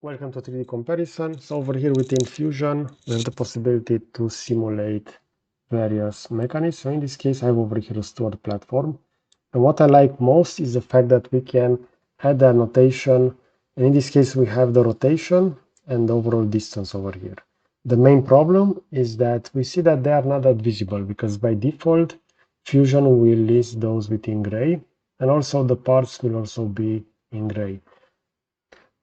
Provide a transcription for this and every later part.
Welcome to 3D comparison. So over here within Fusion, we have the possibility to simulate various mechanisms. So in this case, I have over here a Stewart platform. And what I like most is the fact that we can add the annotation. And in this case, we have the rotation and the overall distance over here. The main problem is that we see that they are not that visible because by default, Fusion will list those within gray. And also the parts will also be in gray.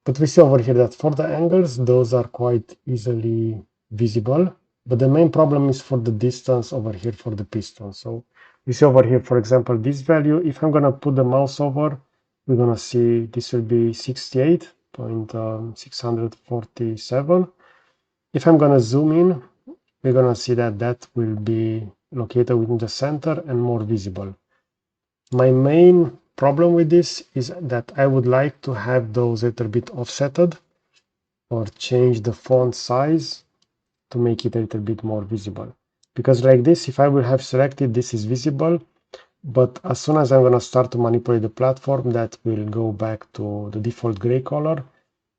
But we see over here that for the angles, those are quite easily visible. But the main problem is for the distance over here for the piston. So we see over here, for example, this value. If I'm going to put the mouse over, we're going to see this will be 68.647. If I'm going to zoom in, we're going to see that that will be located within the center and more visible. My main problem with this is that I would like to have those a little bit offsetted or change the font size to make it a little bit more visible. Because like this, if I will have selected, this is visible, but as soon as I'm going to start to manipulate the platform, that will go back to the default gray color.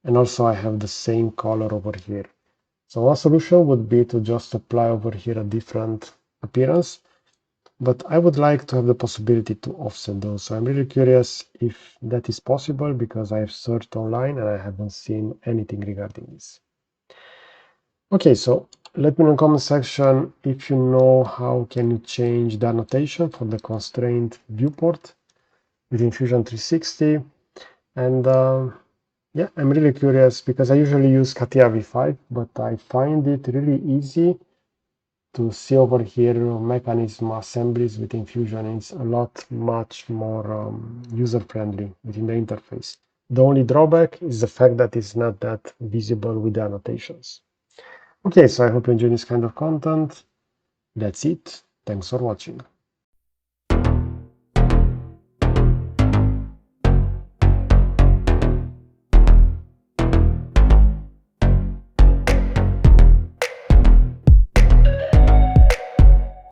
And also I have the same color over here. So one solution would be to just apply over here a different appearance. But I would like to have the possibility to offset those. So I'm really curious if that is possible because I have searched online and I haven't seen anything regarding this. Okay, so let me know in the comment section if you know how can you change the annotation for the constraint viewport within Fusion 360. And yeah, I'm really curious because I usually use CATIA v5, but I find it really easy to see over here mechanism assemblies within Fusion. Is a lot much more user-friendly within the interface. The only drawback is the fact that it's not that visible with the annotations. Okay, so I hope you enjoy this kind of content. That's it. Thanks for watching.